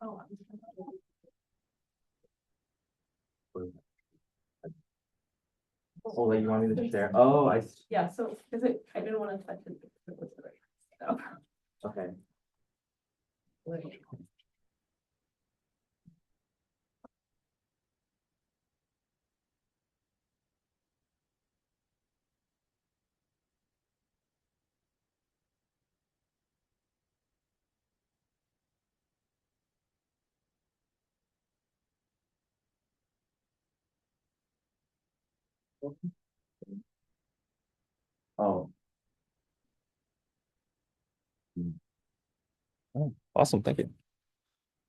Oh, Oh, like you want me to share? Oh, yeah, so, because I didn't want to touch it. Because it was right. okay. Oh, Oh, awesome, thank you.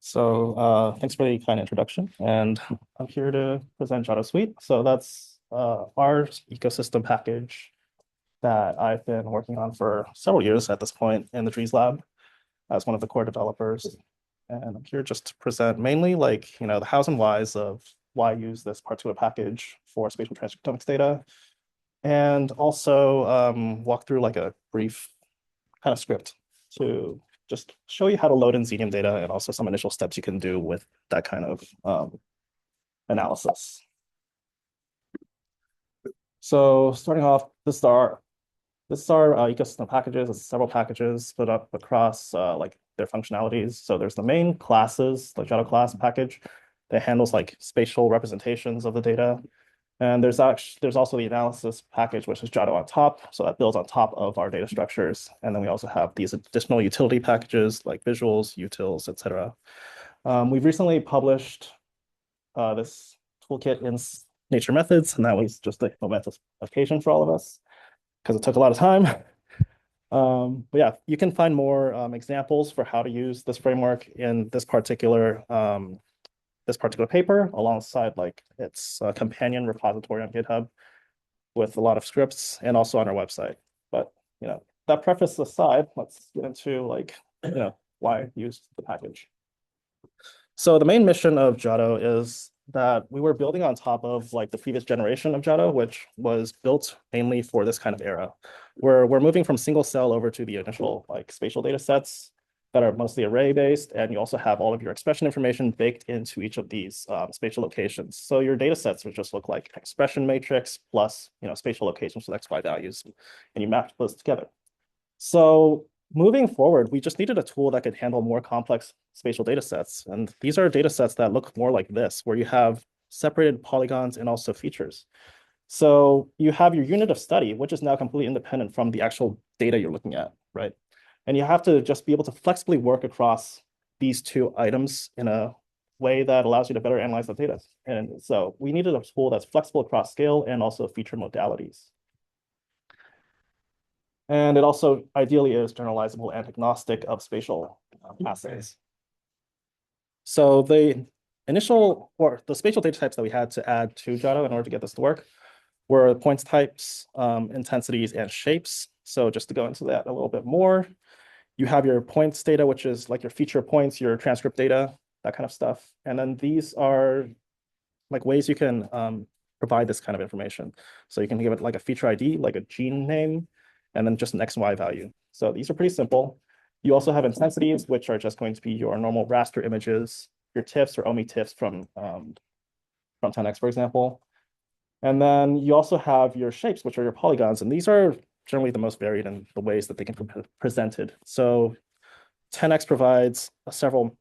So thanks for the kind introduction. And I'm here to present Giotto Suite. So that's our ecosystem package that I've been working on for several years at this point in the Trees Lab as one of the core developers. And I'm here just to present mainly the hows and whys of why use this particular package for spatial transcriptomics data. And also walk through like a brief kind of script to just show you how to load in Xenium data and also some initial steps you can do with that kind of analysis. So starting off, this is our ecosystem packages. It's several packages split up across like their functionalities. So there's the main classes, the Giotto class package that handles like spatial representations of the data. And there's also the analysis package, which is Giotto on top. So that builds on top of our data structures. And then we also have these additional utility packages like visuals, utils, etc. We've recently published this toolkit in Nature Methods, and that was just a momentous occasion for all of us because it took a lot of time. But yeah, you can find more examples for how to use this framework in this particular paper alongside like its companion repository on GitHub with a lot of scripts and also on our website. But that preface aside, let's get into why use the package. So the main mission of Giotto is that we were building on top of like the previous generation of Giotto, which was built mainly for this kind of era, where we're moving from single cell over to the initial like spatial data sets that are mostly array based, and you also have all of your expression information baked into each of these spatial locations. So your data sets would just look like expression matrix plus spatial locations with XY values, and you map those together. So moving forward, we just needed a tool that could handle more complex spatial data sets. And these are data sets that look more like this, where you have separated polygons and also features. So you have your unit of study, which is now completely independent from the actual data you're looking at, right? And you have to just be able to flexibly work across these two items in a way that allows you to better analyze the data. And so we needed a tool that's flexible across scale and also feature modalities. And it also ideally is generalizable and agnostic of spatial assays. So the spatial data types that we had to add to Giotto in order to get this to work were points types, intensities, and shapes. So just to go into that a little bit more, you have your points data, which is like your feature points, your transcript data, that kind of stuff. And then these are like ways you can provide this kind of information. So you can give it like a feature ID, like a gene name, and then just an X and Y value. So these are pretty simple. You also have intensities, which are just going to be your normal raster images, your TIFFs or OMI TIFFs from 10x, for example. And then you also have your shapes, which are your polygons. And these are generally the most varied in the ways that they can be presented. So 10x provides several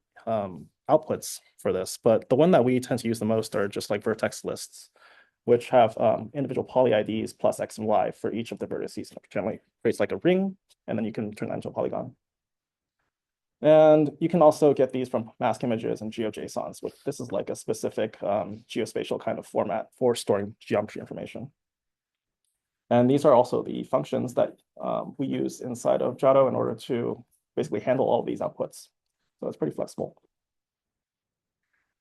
outputs for this, but the one that we tend to use the most are just like vertex lists, which have individual poly IDs plus X and Y for each of the vertices. It generally creates like a ring, and then you can turn that into a polygon. And you can also get these from mask images and GeoJSONs, which this is like a specific geospatial kind of format for storing geometry information. And these are also the functions that we use inside of Giotto in order to basically handle all of these outputs. So it's pretty flexible.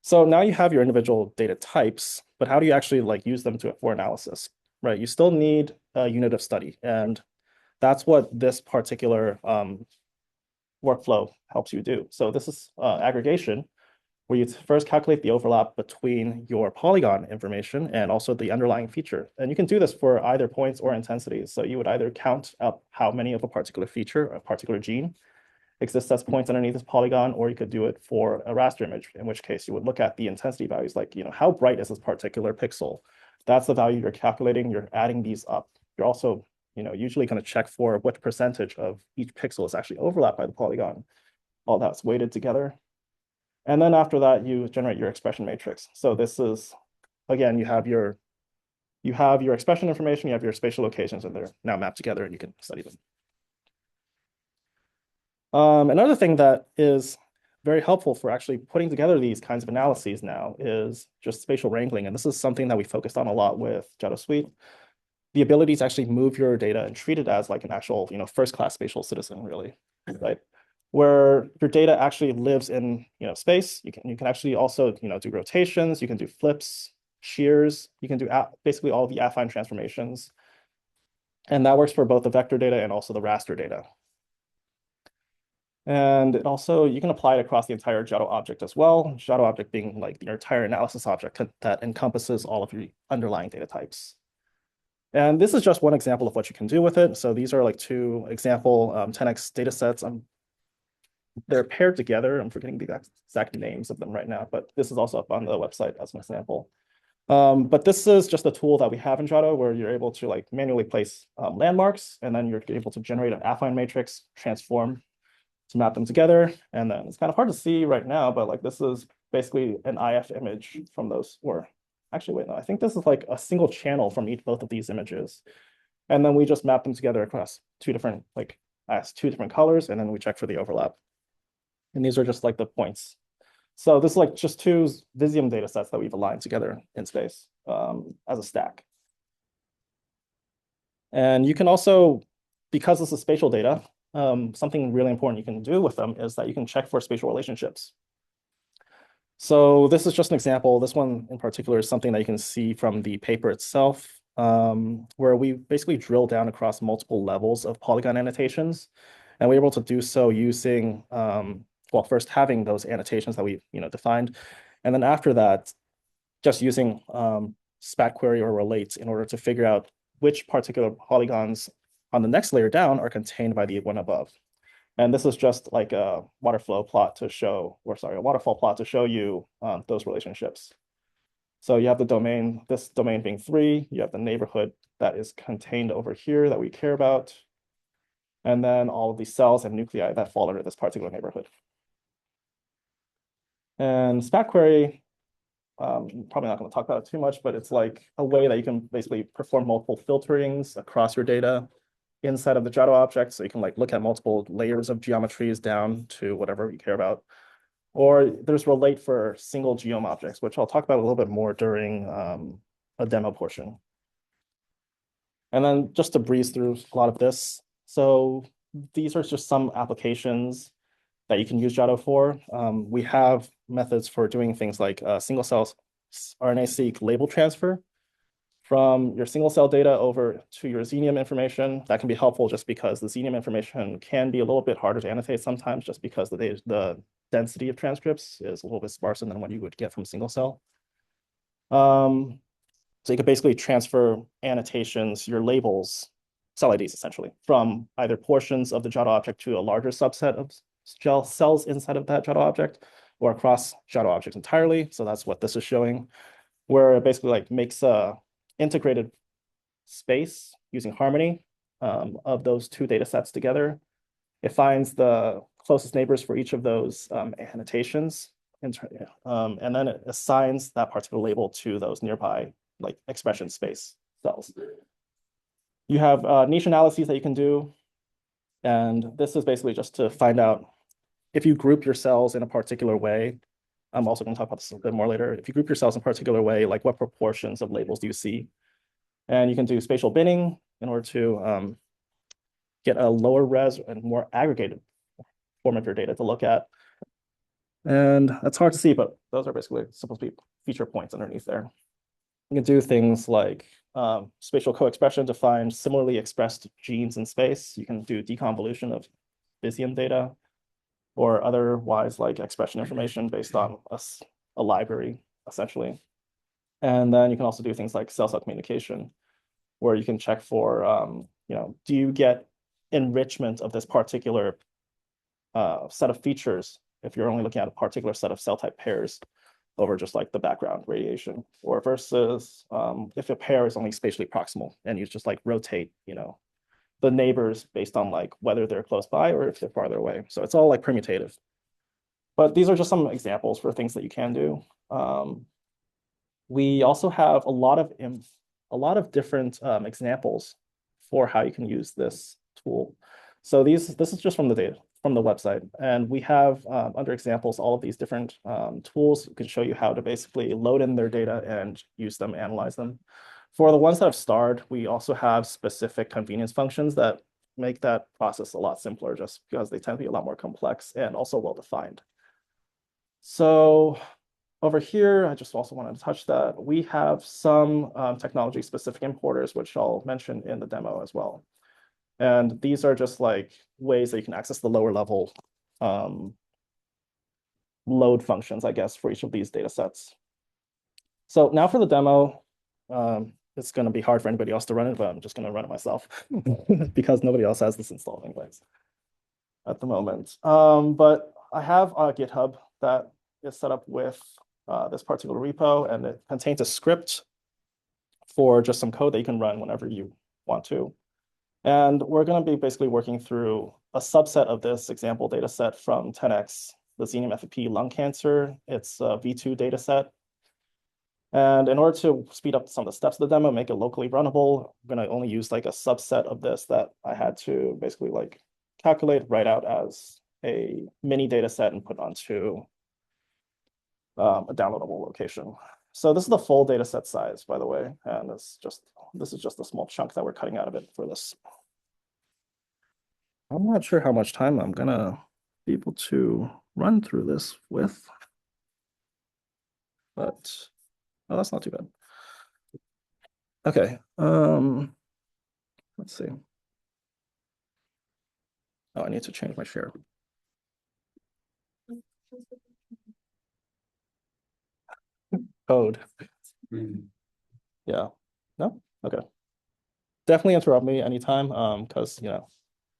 So now you have your individual data types, but how do you actually like use them for analysis, right? You still need a unit of study, and that's what this particular workflow helps you do. So this is aggregation, where you first calculate the overlap between your polygon information and also the underlying feature. And you can do this for either points or intensities. So you would either count up how many of a particular feature, a particular gene, exists as points underneath this polygon, or you could do it for a raster image, in which case you would look at the intensity values, like, how bright is this particular pixel? That's the value you're calculating. You're adding these up. You're also, usually going to check for what percentage of each pixel is actually overlapped by the polygon. All that's weighted together. And then after that, you generate your expression matrix. So this is, again, you have your expression information, you have your spatial locations, and they're now mapped together, and you can study them. Another thing that is very helpful for actually putting together these kinds of analyses now is just spatial wrangling. And this is something that we focused on a lot with Giotto Suite. The ability to actually move your data and treat it as like an actual, first-class spatial citizen, really, right? Where your data actually lives in, space. You can actually also, do rotations. You can do flips, shears. You can do basically all the affine transformations. And that works for both the vector data and also the raster data. And it also, you can apply it across the entire Giotto object as well. Giotto object being like the entire analysis object that encompasses all of your underlying data types. And this is just one example of what you can do with it. So these are like two example 10x data sets. They're paired together. I'm forgetting the exact names of them right now, but this is also up on the website as an example. But this is just a tool that we have in Giotto where you're able to like manually place landmarks, and then you're able to generate an affine matrix, transform to map them together. And then it's kind of hard to see right now, but like this is basically an IF image from those, or actually, wait, no, I think this is like a single channel from both of these images. And then we just map them together across two different, as two different colors, and then we check for the overlap. And these are just like the points. So this is like just two Visium data sets that we've aligned together in space as a stack. And you can also, because this is spatial data, something really important you can do with them is that you can check for spatial relationships. So this is just an example. This one in particular is something that you can see from the paper itself, where we basically drill down across multiple levels of polygon annotations. And we're able to do so using, well, first having those annotations that we defined. And then after that, just using spat query or relate in order to figure out which particular polygons on the next layer down are contained by the one above. And this is just like a waterfall plot to show you those relationships. So you have the domain, this domain being 3, you have the neighborhood that is contained over here that we care about, and then all of the cells and nuclei that fall under this particular neighborhood. And spat query, probably not going to talk about it too much, but it's like a way that you can basically perform multiple filterings across your data inside of the Giotto object. So you can like look at multiple layers of geometries down to whatever you care about. Or there's relate for single geom objects, which I'll talk about a little bit more during a demo portion. And then just to breeze through a lot of this. So these are just some applications that you can use Giotto for. We have methods for doing things like single cell RNA-seq label transfer from your single cell data over to your xenium information. That can be helpful just because the xenium information can be a little bit harder to annotate sometimes, just because the density of transcripts is a little bit sparser than what you would get from single cell. So you could basically transfer annotations, your labels, cell IDs essentially, from either portions of the Giotto object to a larger subset of cells inside of that Giotto object, or across Giotto objects entirely. So that's what this is showing, where it basically like makes a integrated space using harmony of those two data sets together. It finds the closest neighbors for each of those annotations, and then it assigns that particular label to those nearby like expression space cells. You have niche analyses that you can do. And this is basically just to find out if you group your cells in a particular way. I'm also going to talk about this a bit more later. If you group your cells in a particular way, like what proportions of labels do you see? And you can do spatial binning in order to get a lower res and more aggregated form of your data to look at. And that's hard to see, but those are basically supposed to be feature points underneath there. You can do things like spatial co-expression to find similarly expressed genes in space. You can do deconvolution of Visium data, or otherwise like expression information based on a library, essentially. And then you can also do things like cell-cell communication, where you can check for, do you get enrichment of this particular set of features if you're only looking at a particular set of cell type pairs over just like the background radiation, or versus if a pair is only spatially proximal and you just like rotate, the neighbors based on like whether they're close by or if they're farther away. So it's all like permutative. But these are just some examples for things that you can do. We also have a lot of different examples for how you can use this tool. So this is just from the data from the website, and we have under examples all of these different tools that can show you how to basically load in their data and use them, analyze them. For the ones that have starred, we also have specific convenience functions that make that process a lot simpler, just because they tend to be a lot more complex and also well-defined. So over here, I just also wanted to touch that we have some technology-specific importers, which I'll mention in the demo as well. And these are just like ways that you can access the lower level load functions, I guess, for each of these data sets. So now for the demo, it's going to be hard for anybody else to run it, but I'm just going to run it myself because nobody else has this installed anyways at the moment. But I have a GitHub that is set up with this particular repo, and it contains a script for just some code that you can run whenever you want to. And we're going to be basically working through a subset of this example data set from 10x, the xenium FFP lung cancer. It's a V2 data set. And in order to speed up some of the steps of the demo, make it locally runnable, I'm going to only use like a subset of this that I had to basically like calculate, write out as a mini data set and put onto a downloadable location. So this is the full data set size, by the way, and this is just a small chunk that we're cutting out of it for this. I'm not sure how much time I'm gonna be able to run through this with, but oh, that's not too bad. Okay, let's see. Oh, I need to change my share. Code. Yeah. No? Okay. Definitely interrupt me anytime, because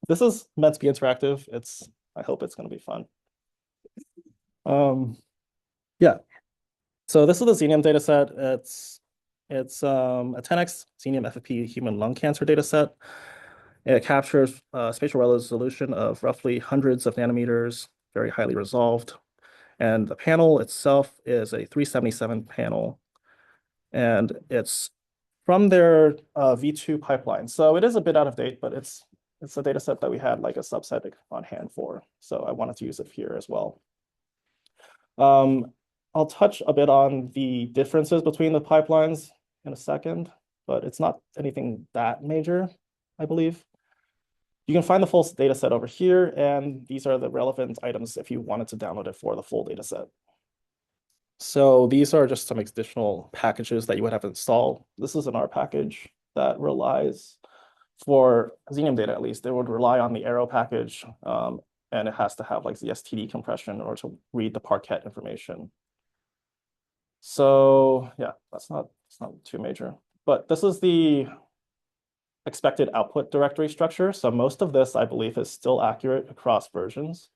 this is meant to be interactive. I hope it's gonna be fun. Yeah. So this is the xenium data set. It's a 10x xenium FFP human lung cancer data set. It captures spatial resolution of roughly hundreds of nanometers, very highly resolved. And the panel itself is a 377 panel. And it's from their V2 pipeline. So it is a bit out of date, but it's a data set that we had like a subset on hand for. So I wanted to use it here as well. I'll touch a bit on the differences between the pipelines in a second, but it's not anything that major, I believe. You can find the full data set over here, and these are the relevant items if you wanted to download it for the full data set. So these are just some additional packages that you would have to install. This is an R package that relies, for xenium data at least, it would rely on the Arrow package, and it has to have like the STD compression in order to read the parquet information. So yeah, it's not too major. But this is the expected output directory structure. So most of this, I believe, is still accurate across versions.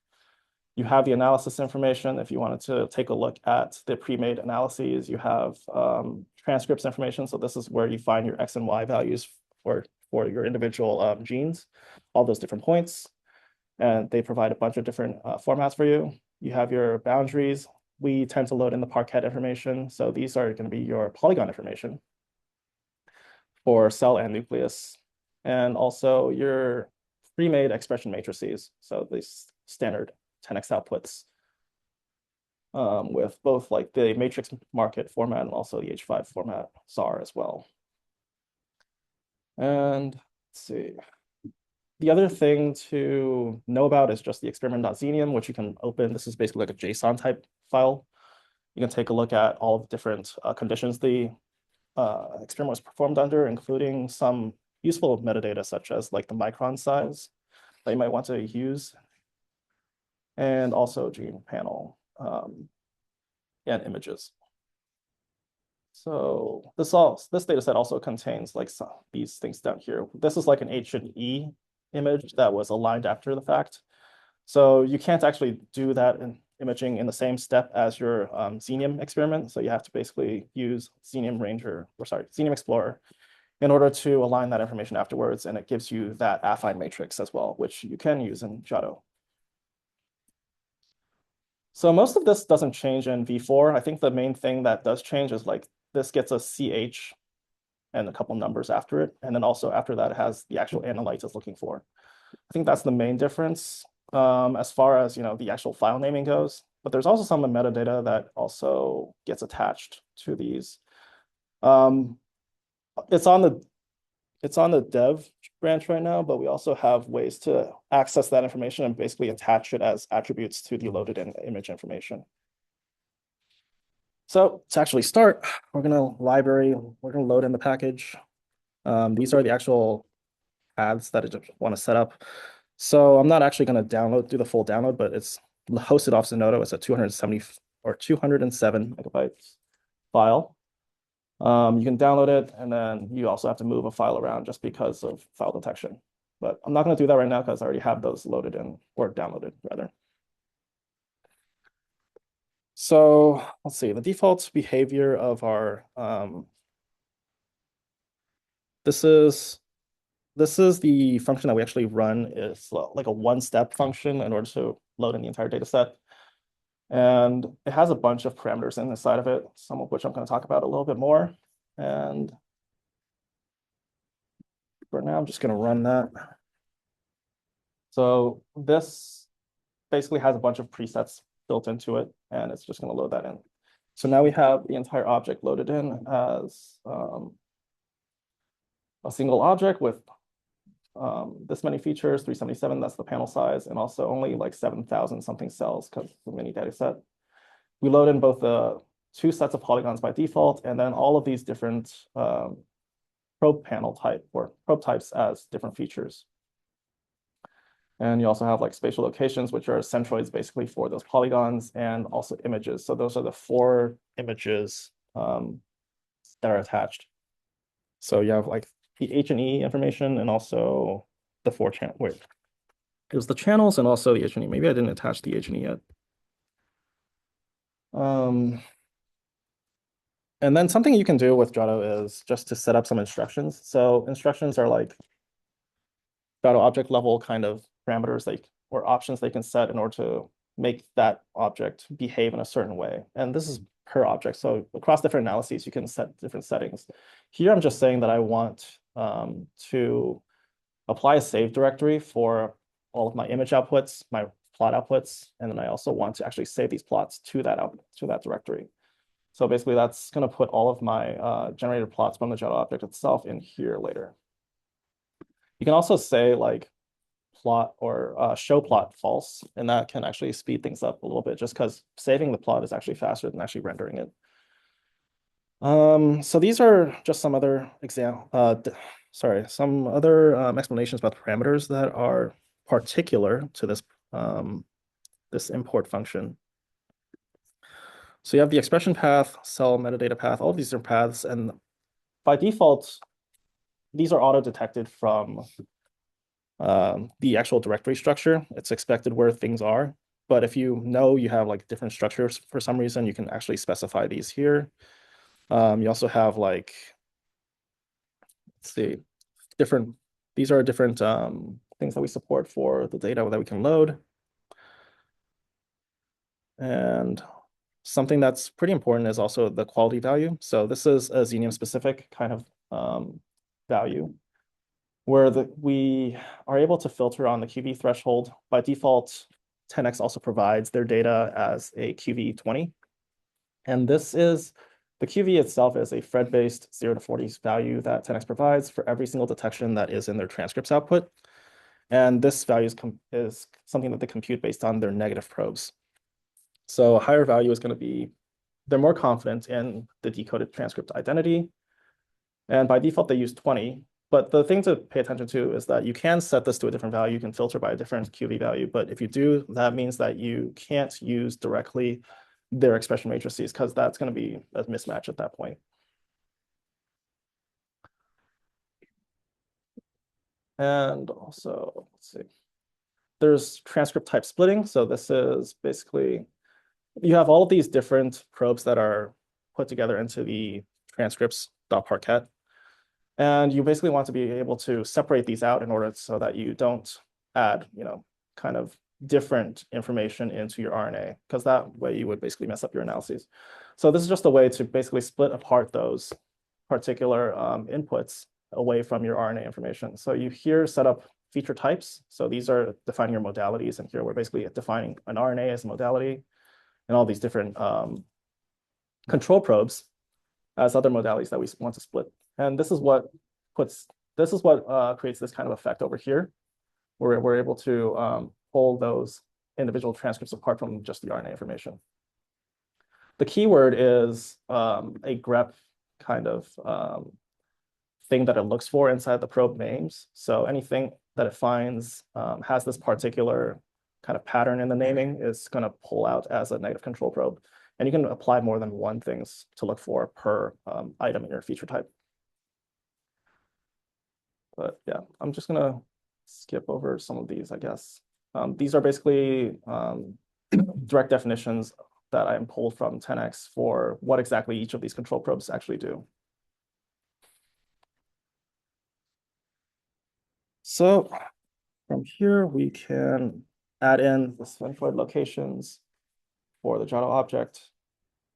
You have the analysis information. If you wanted to take a look at the pre-made analyses, you have transcripts information. So this is where you find your X and Y values for your individual genes, all those different points. And they provide a bunch of different formats for you. You have your boundaries. We tend to load in the parquet information. So these are going to be your polygon information for cell and nucleus, and also your pre-made expression matrices. So these standard 10x outputs with both like the matrix market format and also the H5 format SAR as well. And let's see. The other thing to know about is just the experiment.xenium, which you can open. This is basically like a JSON type file. You can take a look at all the different conditions the experiment was performed under, including some useful metadata such as like the micron size that you might want to use, and also gene panel and images. So this data set also contains like these things down here. This is like an H&E image that was aligned after the fact. So you can't actually do that in imaging in the same step as your Xenium experiment. So you have to basically use Xenium Explorer in order to align that information afterwards. And it gives you that affine matrix as well, which you can use in Giotto. So most of this doesn't change in V4. I think the main thing that does change is like this gets a CH and a couple numbers after it. And then also after that, it has the actual analyte it's looking for. I think that's the main difference as far as the actual file naming goes. But there's also some metadata that also gets attached to these. Um, it's on the dev branch right now, but we also have ways to access that information and basically attach it as attributes to the loaded in image information. So to actually start, we're going to load in the package. These are the actual paths that I just want to set up. So I'm not actually going to do the full download, but it's hosted off Zenodo. It's a 270 or 207 megabytes file. You can download it, and then you also have to move a file around just because of file detection. But I'm not going to do that right now because I already have those loaded in or downloaded rather. So let's see, the default behavior of our this is the function that we actually run. Is like a one-step function in order to load in the entire data set. And it has a bunch of parameters inside of it, some of which I'm going to talk about a little bit more. And for now, I'm just going to run that. So this basically has a bunch of presets built into it, and it's just going to load that in. So now we have the entire object loaded in as a single object with this many features, 377, that's the panel size, and also only like 7,000 something cells because it's a mini data set. We load in both the two sets of polygons by default, and then all of these different probe panel type or probe types as different features. And you also have like spatial locations, which are centroids basically for those polygons, and also images. So those are the 4 images that are attached. So you have like the H&E information and also the 4 channel. Wait, it was the channels and also the H&E. Maybe I didn't attach the H&E yet. And then something you can do with Giotto is just to set up some instructions. So instructions are like Giotto object level kind of parameters or options they can set in order to make that object behave in a certain way. And this is per object. So across different analyses, you can set different settings. Here, I'm just saying that I want to apply a save directory for all of my image outputs, my plot outputs, and then I also want to actually save these plots to that directory. So basically, that's going to put all of my generated plots from the Giotto object itself in here later. You can also say like plot or show plot false, and that can actually speed things up a little bit just because saving the plot is actually faster than actually rendering it. So these are just some other explanations about the parameters that are particular to this import function. So you have the expression path, cell metadata path, all of these are paths, and by default, these are auto-detected from the actual directory structure. It's expected where things are. But if you know you have like different structures for some reason, you can actually specify these here. You also have like, let's see, these are different things that we support for the data that we can load. And something that's pretty important is also the quality value. So this is a Xenium specific kind of value where we are able to filter on the QV threshold. By default, 10x also provides their data as a QV20. And this is, the QV itself is a Fred-based 0 to 40 value that 10x provides for every single detection that is in their transcripts output. And this value is something that they compute based on their negative probes. So a higher value is going to be, they're more confident in the decoded transcript identity. And by default, they use 20. But the thing to pay attention to is that you can set this to a different value. You can filter by a different QV value. But if you do, that means that you can't use directly their expression matrices because that's going to be a mismatch at that point. And also, let's see. there's transcript type splitting. So this is basically, you have all of these different probes that are put together into the transcripts.parquet. And you basically want to be able to separate these out in order so that you don't add, kind of different information into your RNA, because that way you would basically mess up your analyses. So this is just a way to basically split apart those particular inputs away from your RNA information. So you here set up feature types. So these are defining your modalities, and here we're basically defining an RNA as a modality and all these different control probes as other modalities that we want to split. And this is what creates this kind of effect over here, where we're able to pull those individual transcripts apart from just the RNA information. The keyword is a grep kind of thing that it looks for inside the probe names. So anything that it finds has this particular kind of pattern in the naming is going to pull out as a negative control probe. And you can apply more than one things to look for per item in your feature type. But yeah, I'm just going to skip over some of these, I guess. These are basically direct definitions that I pulled from 10x for what exactly each of these control probes actually do. So from here, we can add in the spheroid locations for the Giotto object,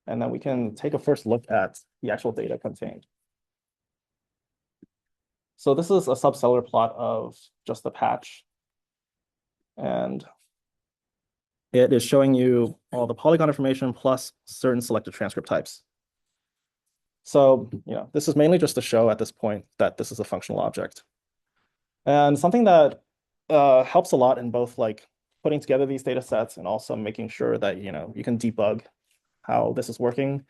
and then we can take a first look at the actual data contained. So this is a subcellular plot of just the patch, and it is showing you all the polygon information plus certain selected transcript types. So, this is mainly just to show at this point that this is a functional object. And something that helps a lot in both like putting together these data sets and also making sure that, you can debug how this is working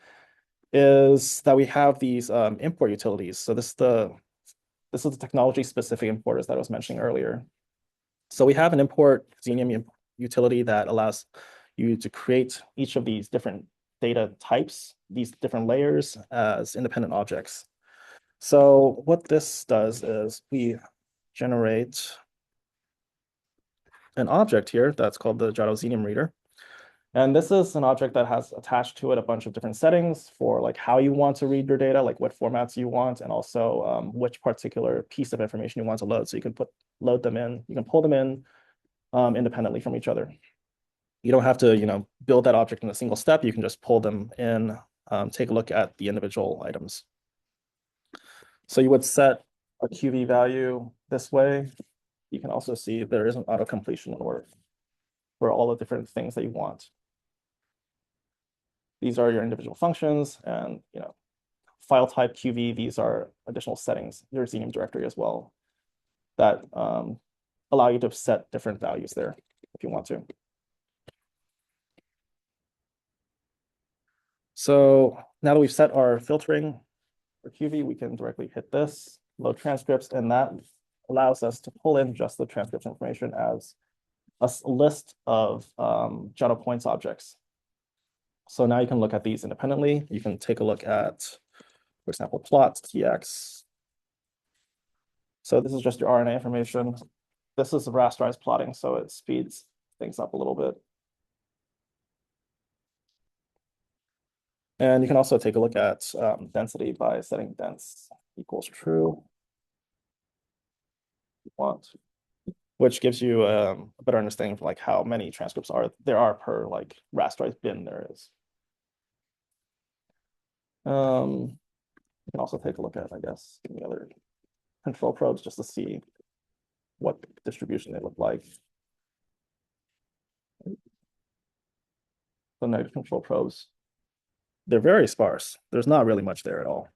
is that we have these import utilities. So this is the technology specific importers that I was mentioning earlier. So we have an import Xenium utility that allows you to create each of these different data types, these different layers as independent objects. So what this does is we generate an object here that's called the Giotto Xenium reader. And this is an object that has attached to it a bunch of different settings for like how you want to read your data, like what formats you want, and also which particular piece of information you want to load. So you can load them in, you can pull them in independently from each other. You don't have to, build that object in a single step. You can just pull them in, take a look at the individual items. So you would set a QV value this way. You can also see there is an auto completion order for all the different things that you want. These are your individual functions, and file type QV, these are additional settings, your Xenium directory as well, that allow you to set different values there if you want to. So now that we've set our filtering for QV, we can directly hit this, load transcripts, and that allows us to pull in just the transcript information as a list of Giotto points objects. So now you can look at these independently. You can take a look at, for example, plots, TX. So this is just your RNA information. This is rasterized plotting, so it speeds things up a little bit. And you can also take a look at density by setting dense equals true. Which gives you a better understanding of like how many transcripts there are per like rasterized bin there is. You can also take a look at, I guess, the other control probes just to see what distribution they look like. The negative control probes, they're very sparse. There's not really much there at all.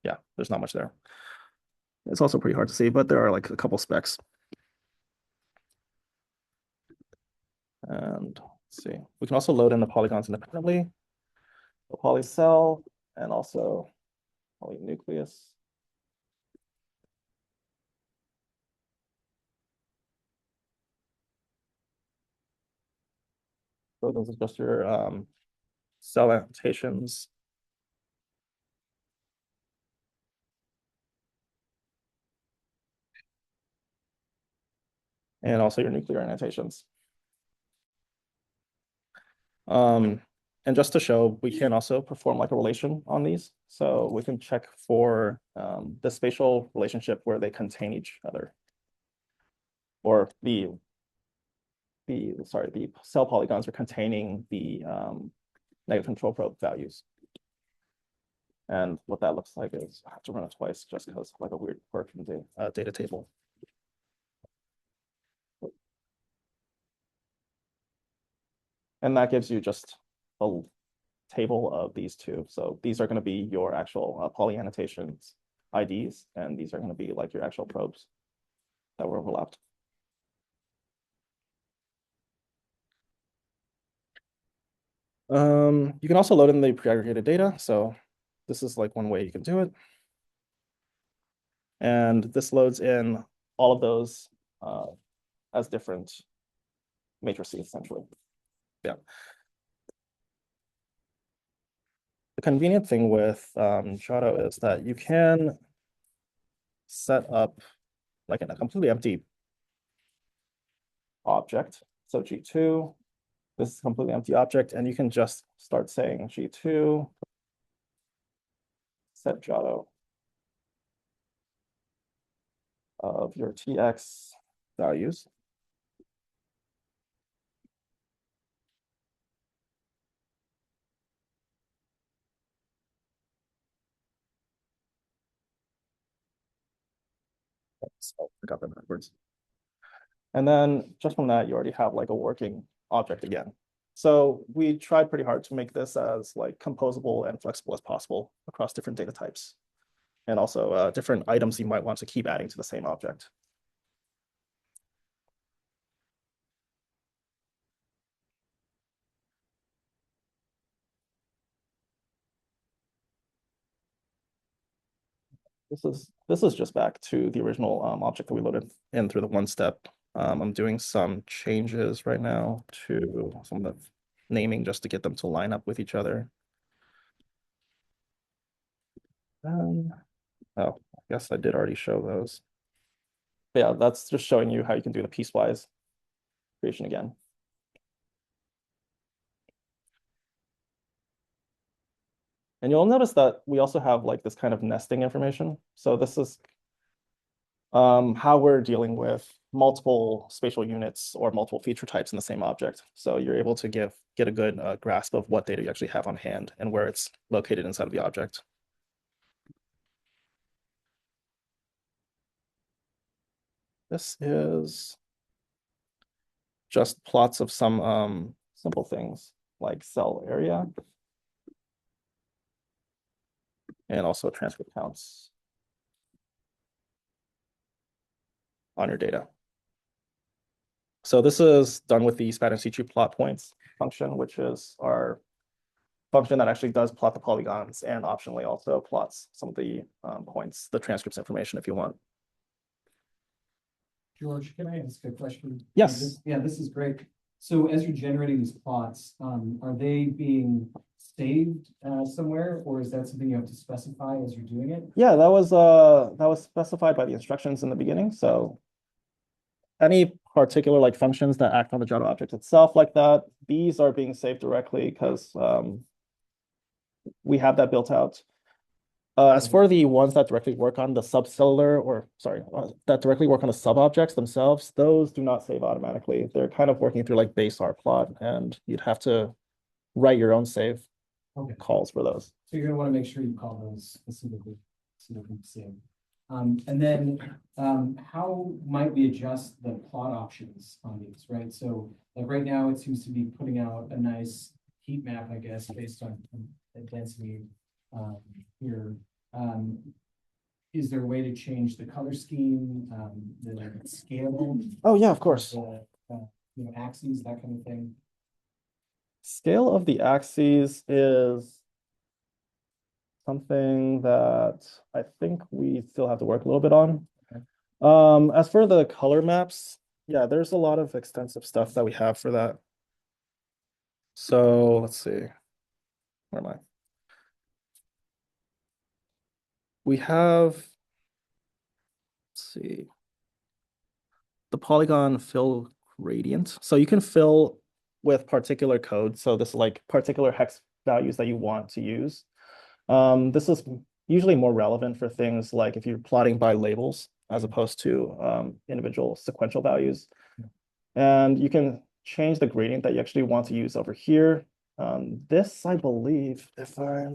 Yeah, there's not much there. It's also pretty hard to see, but there are like a couple specs. And let's see, we can also load in the polygons independently, the polycell, and also polynucleus. So this is just your cell annotations. And also your nuclear annotations. And just to show, we can also perform like a relation on these. So we can check for the spatial relationship where they contain each other. Or the cell polygons are containing the negative control probe values. And what that looks like is I have to run it twice just because like a weird quirk in the data table. And that gives you just a table of these two. So these are going to be your actual poly annotations IDs, and these are going to be like your actual probes that were overlapped. You can also load in the pre-aggregated data. So this is like one way you can do it. And this loads in all of those as different matrices, essentially. Yeah. The convenient thing with Giotto is that you can set up like a completely empty object. So G2, this is a completely empty object, and you can just start saying G2, set Giotto of your TX values. Oh, I got that backwards. And then just from that, you already have like a working object again. So we tried pretty hard to make this as like composable and flexible as possible across different data types. And also different items you might want to keep adding to the same object. This is just back to the original object that we loaded in through the one step. I'm doing some changes right now to some of the naming just to get them to line up with each other. Oh, I guess I did already show those. But yeah, that's just showing you how you can do the piecewise creation again. And you'll notice that we also have like this kind of nesting information. So this is how we're dealing with multiple spatial units or multiple feature types in the same object. So you're able to get a good grasp of what data you actually have on hand and where it's located inside of the object. This is just plots of some simple things like cell area and also transcript counts on your data. So this is done with the span and situ plot points function, which is our function that actually does plot the polygons and optionally also plots some of the points, the transcripts information if you want. George, can I ask a question? Yes. Yeah, this is great. So as you're generating these plots, are they being saved somewhere, or is that something you have to specify as you're doing it? Yeah, that was specified by the instructions in the beginning. So any particular like functions that act on the Giotto object itself like that, these are being saved directly because we have that built out. As for the ones that directly work on the subcellular, or sorry, that directly work on the sub-objects themselves, those do not save automatically. They're kind of working through like base rplot, and you'd have to write your own save calls for those. So you're gonna want to make sure you call those specifically so they can save. And then how might we adjust the plot options on these, right? So like right now, it seems to be putting out a nice heat map, I guess, based on the density here. Is there a way to change the color scheme, the scale? Oh yeah, of course. Axes, that kind of thing. Scale of the axes is something that I think we still have to work a little bit on. Okay. As for the color maps, yeah, there's a lot of extensive stuff that we have for that. So let's see. where am I? We have, let's see, the polygon fill gradient. So you can fill with particular code. So this is like particular hex values that you want to use. This is usually more relevant for things like if you're plotting by labels as opposed to individual sequential values. And you can change the gradient that you actually want to use over here. This, I believe, if I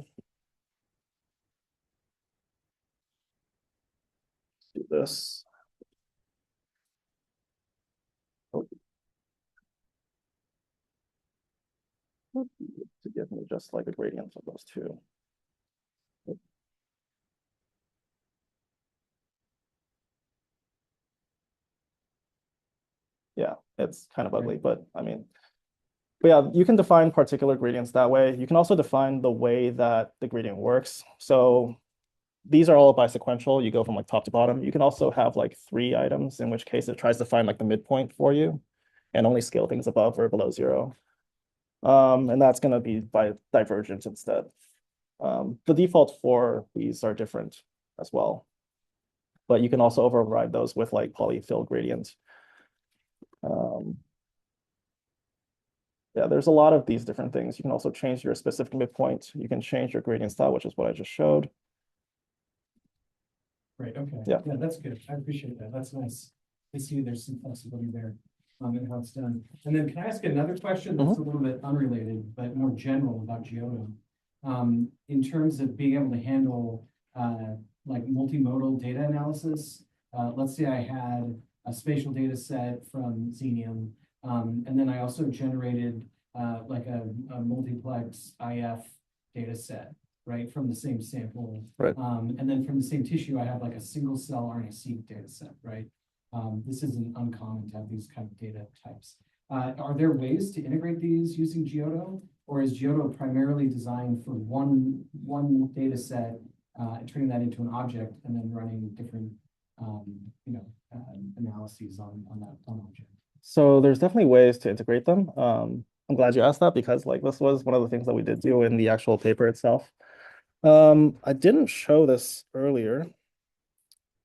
do this. Oh. To give me just like a gradient of those two. Yeah, it's kind of ugly, but I mean, but yeah, you can define particular gradients that way. You can also define the way that the gradient works. So these are all bisequential. You go from like top to bottom. You can also have like 3 items, in which case it tries to find like the midpoint for you and only scale things above or below 0. And that's going to be by divergence instead. The default for these are different as well, but you can also override those with like polyfill gradient. Yeah, there's a lot of these different things. You can also change your specific midpoint. You can change your gradient style, which is what I just showed. Great, okay. Yeah. Yeah, that's good. I appreciate that. That's nice. I see there's some flexibility there in how it's done. And then can I ask another question that's a little bit unrelated, but more general about Giotto? In terms of being able to handle like multimodal data analysis, let's say I had a spatial data set from Xenium, and then I also generated like a multiplex IF data set, right, from the same sample. Right. And then from the same tissue, I have like a single cell RNA-seq data set, right? This isn't uncommon to have these kind of data types. Are there ways to integrate these using Giotto, or is Giotto primarily designed for one data set, turning that into an object and then running different analyses on that one object? So there's definitely ways to integrate them. I'm glad you asked that because like this was one of the things that we did do in the actual paper itself. I didn't show this earlier.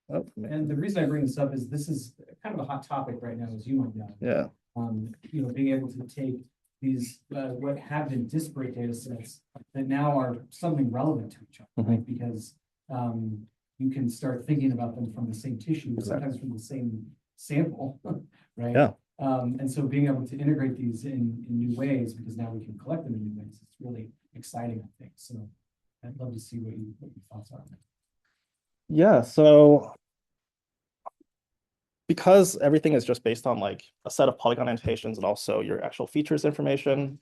Oh, and the reason I bring this up is this is kind of a hot topic right now, as you might know. Yeah. Being able to take these what have been disparate data sets that now are something relevant to each other, right? Because you can start thinking about them from the same tissue, sometimes from the same sample, right? Yeah. And so being able to integrate these in new ways, because now we can collect them in new ways, it's really exciting, I think. So I'd love to see what your thoughts are on that. Yeah, so because everything is just based on like a set of polygon annotations and also your actual features information,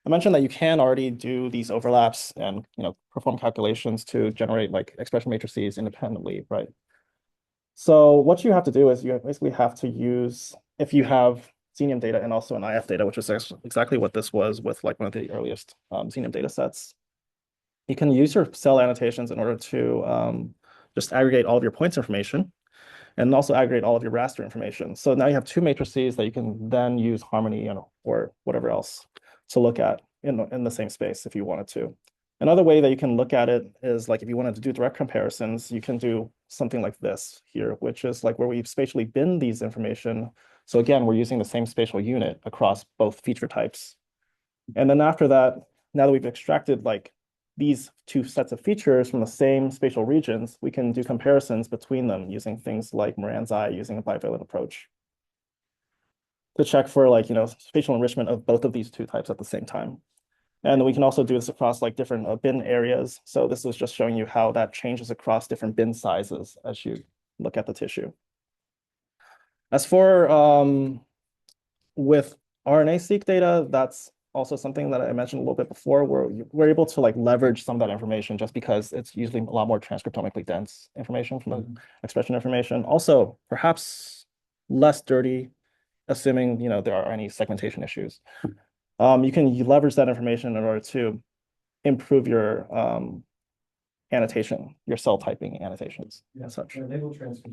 I mentioned that you can already do these overlaps and perform calculations to generate like expression matrices independently, right? So what you have to do is you basically have to use, if you have Xenium data and also an IF data, which is exactly what this was with like one of the earliest Xenium data sets, you can use your cell annotations in order to just aggregate all of your points information and also aggregate all of your raster information. So now you have 2 matrices that you can then use harmony or whatever else to look at in the same space if you wanted to. Another way that you can look at it is like if you wanted to do direct comparisons, you can do something like this here, which is like where we've spatially binned these information. So again, we're using the same spatial unit across both feature types. And then after that, now that we've extracted like these 2 sets of features from the same spatial regions, we can do comparisons between them using things like Moran's eye, using a bivalent approach to check for like, spatial enrichment of both of these 2 types at the same time. And we can also do this across like different bin areas. So this is just showing you how that changes across different bin sizes as you look at the tissue. As for with RNA-seq data, that's also something that I mentioned a little bit before, where we're able to like leverage some of that information just because it's usually a lot more transcriptomically dense information from the expression information. Also, perhaps less dirty, assuming there are any segmentation issues. You can leverage that information in order to improve your annotation, your cell typing annotations and such. Yeah, they will transfer.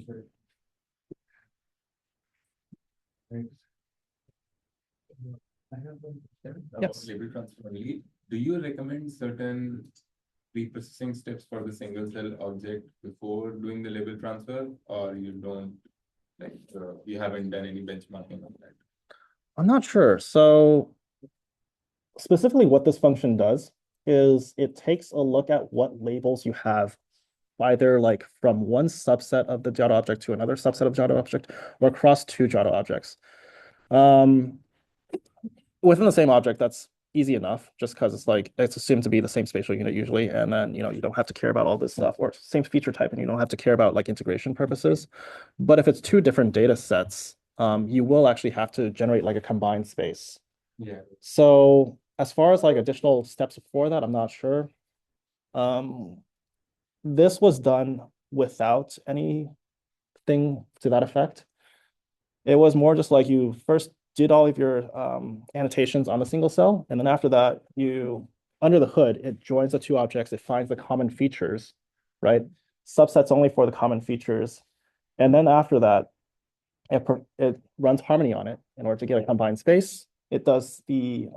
Great. I have one question about Yes. label transfer only. Do you recommend certain pre-processing steps for the single cell object before doing the label transfer, or you don't, like, you haven't done any benchmarking on that? I'm not sure. So specifically what this function does is it takes a look at what labels you have, either like from one subset of the Giotto object to another subset of Giotto object or across two Giotto objects. Within the same object, that's easy enough, just because it's like it's assumed to be the same spatial unit usually, and then you don't have to care about all this stuff, or same feature type, and you don't have to care about like integration purposes. But if it's two different data sets, you will actually have to generate like a combined space. Yeah. So as far as like additional steps before that, I'm not sure. This was done without anything to that effect. It was more just like you first did all of your annotations on the single cell, and then after that, under the hood, it joins the two objects, it finds the common features, right? Subsets only for the common features. And then after that, it runs harmony on it in order to get a combined space. It does the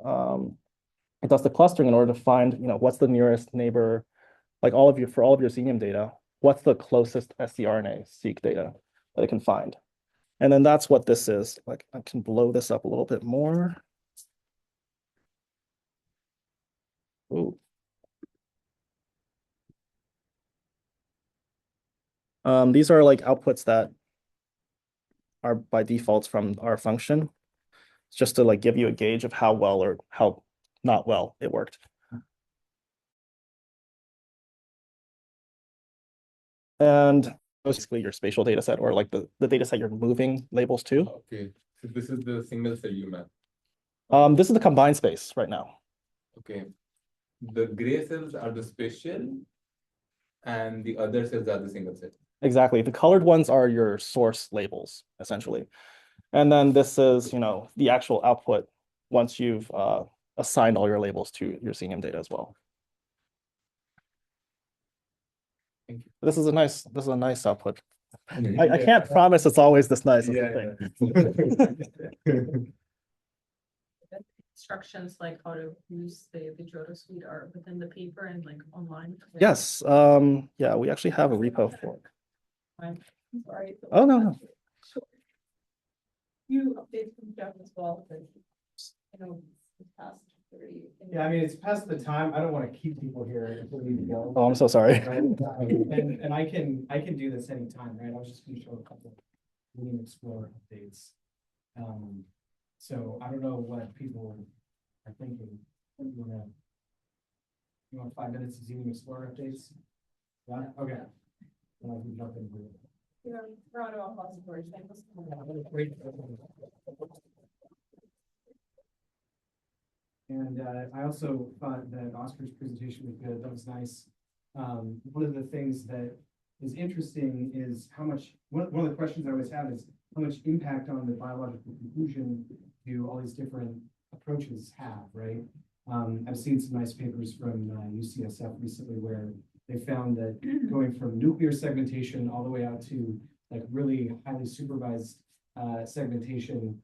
clustering in order to find, what's the nearest neighbor, like for all of your xenium data, what's the closest scRNA seq data that it can find. And then that's what this is. Like I can blow this up a little bit more. Ooh. These are like outputs that are by default from our function, just to like give you a gauge of how well or how not well it worked. And basically your spatial data set, or like the data set you're moving labels to. Okay, so this is the single cell you map. This is the combined space right now. Okay, the gray cells are the spatial, and the other cells are the single cell. Exactly. The colored ones are your source labels, essentially. And then this is, the actual output once you've assigned all your labels to your xenium data as well. Thank you. This is a nice output. I can't promise it's always this nice. Yeah. Instructions like how to use the Giotto suite are within the paper and like online. Yes. Yeah, we actually have a repo for it. I'm sorry. Oh, no. Sure. You update from Jeff as well, but it's past 30. Yeah, I mean, it's past the time. I don't want to keep people here if we need to go. Oh, I'm so sorry. Right? And I can do this anytime, right? I was just gonna show a couple of Xenium Explorer updates. So I don't know what people are thinking. You want 5 minutes of Xenium Explorer updates? Yeah, okay. Well, I can jump in here. We're on all repositories. And I also thought that Oscar's presentation was good. That was nice. One of the things that is interesting is how much, one of the questions I always have is how much impact on the biological conclusion do all these different approaches have, right? I've seen some nice papers from UCSF recently where they found that going from nuclear segmentation all the way out to like really highly supervised segmentation,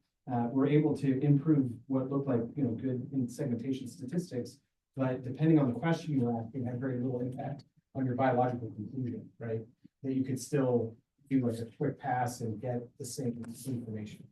we're able to improve what looked like good in segmentation statistics, but depending on the question you ask, it had very little impact on your biological conclusion, right? That you could still do like a quick pass and get the same information.